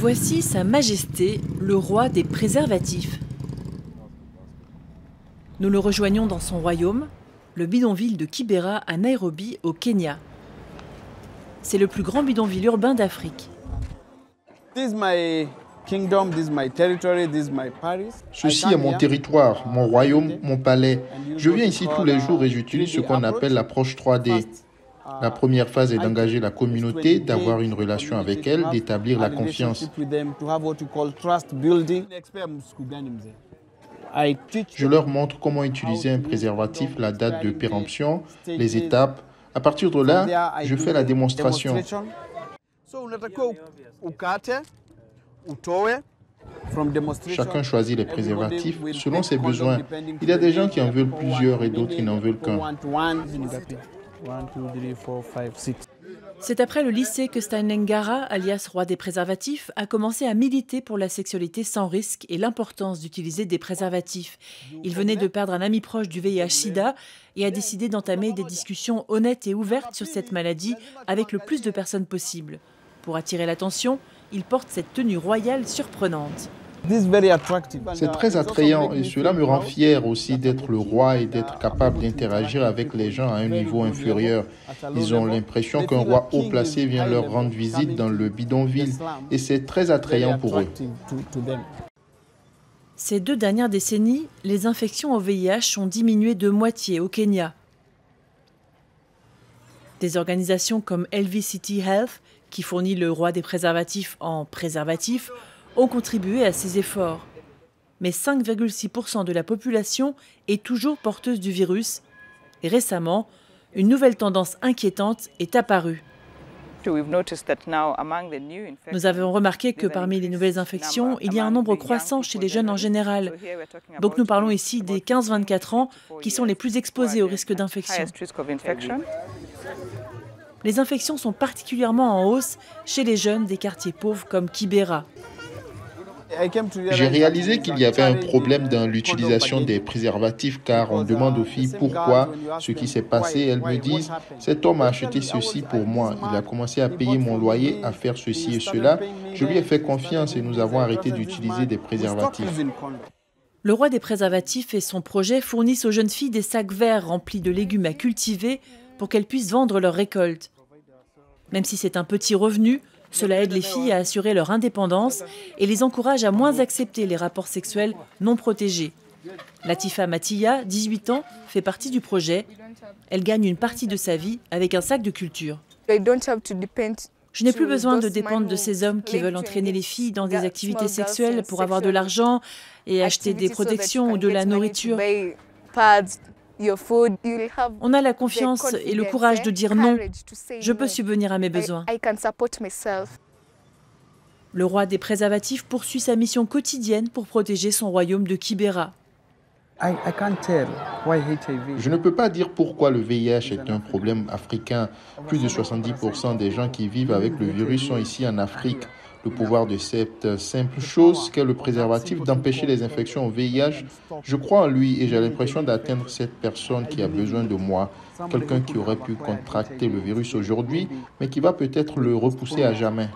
Voici Sa Majesté, le roi des préservatifs. Nous le rejoignons dans son royaume, le bidonville de Kibera à Nairobi, au Kenya. C'est le plus grand bidonville urbain d'Afrique. Ceci est mon territoire, mon royaume, mon palais. Je viens ici tous les jours et j'utilise ce qu'on appelle l'approche 3D. La première phase est d'engager la communauté, d'avoir une relation avec elle, d'établir la confiance. Je leur montre comment utiliser un préservatif, la date de péremption, les étapes. À partir de là, je fais la démonstration. Chacun choisit les préservatifs selon ses besoins. Il y a des gens qui en veulent plusieurs et d'autres qui n'en veulent qu'un. C'est après le lycée que Stanley Ngara, alias roi des préservatifs, a commencé à militer pour la sexualité sans risque et l'importance d'utiliser des préservatifs. Il venait de perdre un ami proche du VIH-Sida et a décidé d'entamer des discussions honnêtes et ouvertes sur cette maladie avec le plus de personnes possible. Pour attirer l'attention, il porte cette tenue royale surprenante. C'est très attrayant et cela me rend fier aussi d'être le roi et d'être capable d'interagir avec les gens à un niveau inférieur. Ils ont l'impression qu'un roi haut placé vient leur rendre visite dans le bidonville et c'est très attrayant pour eux. Ces 2 dernières décennies, les infections au VIH ont diminué de moitié au Kenya. Des organisations comme LVCT Health, qui fournit le roi des préservatifs en préservatifs, ont contribué à ces efforts. Mais 5,6% de la population est toujours porteuse du virus. Et récemment, une nouvelle tendance inquiétante est apparue. Nous avons remarqué que parmi les nouvelles infections, il y a un nombre croissant chez les jeunes en général. Donc nous parlons ici des 15-24 ans qui sont les plus exposés au risque d'infection. Les infections sont particulièrement en hausse chez les jeunes des quartiers pauvres comme Kibera. J'ai réalisé qu'il y avait un problème dans l'utilisation des préservatifs car on demande aux filles pourquoi, ce qui s'est passé. Elles me disent « Cet homme a acheté ceci pour moi, il a commencé à payer mon loyer, à faire ceci et cela. Je lui ai fait confiance et nous avons arrêté d'utiliser des préservatifs. » Le roi des préservatifs et son projet fournissent aux jeunes filles des sacs verts remplis de légumes à cultiver pour qu'elles puissent vendre leurs récoltes. Même si c'est un petit revenu, cela aide les filles à assurer leur indépendance et les encourage à moins accepter les rapports sexuels non protégés. Latifa Matiya, 18 ans, fait partie du projet. Elle gagne une partie de sa vie avec un sac de culture. Je n'ai plus besoin de dépendre de ces hommes qui veulent entraîner les filles dans des activités sexuelles pour avoir de l'argent et acheter des protections ou de la nourriture. On a la confiance et le courage de dire non. Je peux subvenir à mes besoins. Le roi des préservatifs poursuit sa mission quotidienne pour protéger son royaume de Kibera. Je ne peux pas dire pourquoi le VIH est un problème africain. Plus de 70% des gens qui vivent avec le virus sont ici en Afrique. Le pouvoir de cette simple chose qu'est le préservatif d'empêcher les infections au VIH, je crois en lui et j'ai l'impression d'atteindre cette personne qui a besoin de moi. Quelqu'un qui aurait pu contracter le virus aujourd'hui, mais qui va peut-être le repousser à jamais.